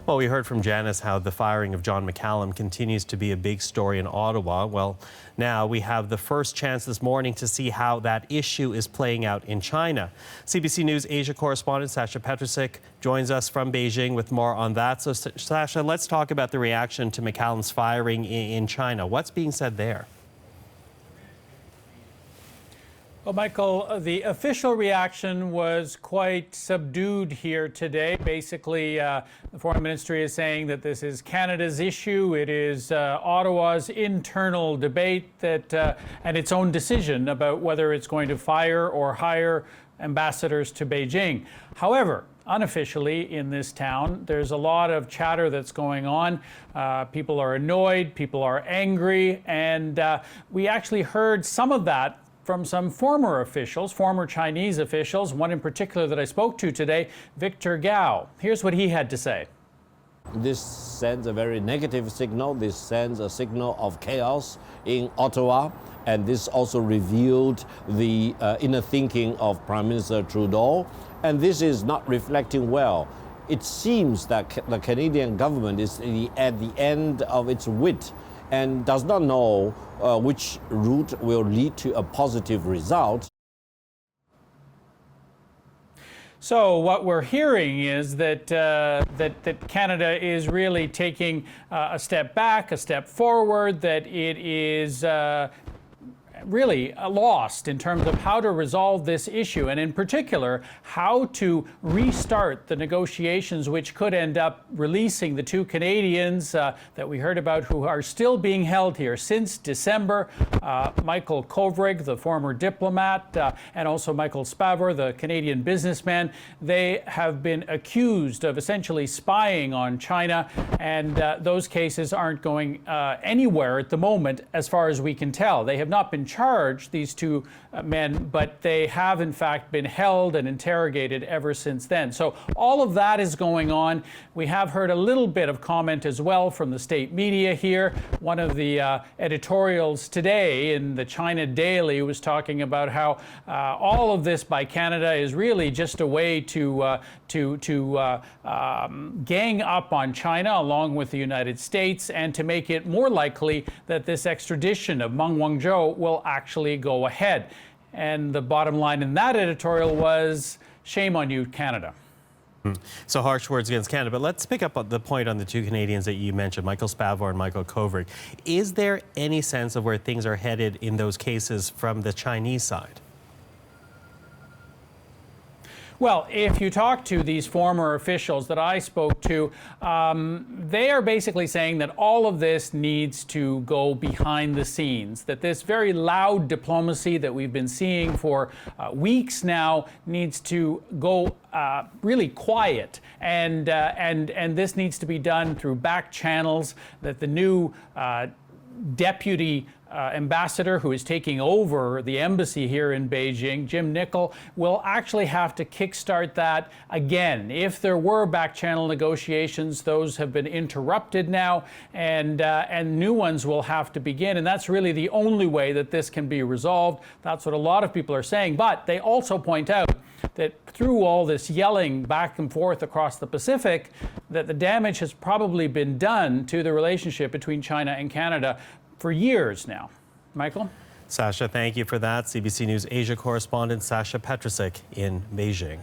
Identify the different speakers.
Speaker 1: Well, we heard from Janice how the firing of John McCallum continues to be a big story in Ottawa. Well, now we have the first chance this morning to see how that issue is playing out in China. CBC News Asia correspondent Sasha Petrusik joins us from Beijing with more on that. So, Sasha, let's talk about the reaction to McCallum's firing in China. What's being said there?
Speaker 2: Well, Michael, the official reaction was quite subdued here today. Basically, the Foreign Ministry is saying that this is Canada's issue. It is Ottawa's internal debate that, and its own decision about whether it's going to fire or hire ambassadors to Beijing. However, unofficially in this town, there's a lot of chatter that's going on. People are annoyed, people are angry, and we actually heard some of that from some former officials, former Chinese officials, one in particular that I spoke to today, Victor Gao. Here's what he had to say.
Speaker 3: This sends a very negative signal. This sends a signal of chaos in Ottawa. And this also revealed the inner thinking of Prime Minister Trudeau. And this is not reflecting well. It seems that the Canadian government is at the end of its wit and does not know which route will lead to a positive result.
Speaker 2: So what we're hearing is that that Canada is really taking a step back, a step forward, that it is really lost in terms of how to resolve this issue, and in particular, how to restart the negotiations which could end up releasing the two Canadians that we heard about who are still being held here since December. Michael Kovrig, the former diplomat, and also Michael Spavor, the Canadian businessman. They have been accused of essentially spying on China, and those cases aren't going anywhere at the moment as far as we can tell. They have not been charged, these two men, but they have in fact been held and interrogated ever since then. So all of that is going on. We have heard a little bit of comment as well from the state media here. One of the editorials today in the China Daily was talking about how all of this by Canada is really just a way to gang up on China along with the United States, and to make it more likely that this extradition of Meng Wanzhou will actually go ahead. And the bottom line in that editorial was, shame on you, Canada.
Speaker 1: So harsh words against Canada, but let's pick up on the point on the two Canadians that you mentioned, Michael Spavor and Michael Kovrig. Is there any sense of where things are headed in those cases from the Chinese side?
Speaker 2: Well, if you talk to these former officials that I spoke to, they are basically saying that all of this needs to go behind the scenes, that this very loud diplomacy that we've been seeing for weeks now needs to go really quiet, and this needs to be done through back channels, that the new deputy ambassador who is taking over the embassy here in Beijing, Jim Nicol, will actually have to kickstart that again. If there were back channel negotiations, those have been interrupted now, and new ones will have to begin. And that's really the only way that this can be resolved. That's what a lot of people are saying. But they also point out that through all this yelling back and forth across the Pacific, that the damage has probably been done to the relationship between China and Canada for years now. Michael?
Speaker 1: Sasha, thank you for that. CBC News Asia correspondent Sasha Petrusik in Beijing.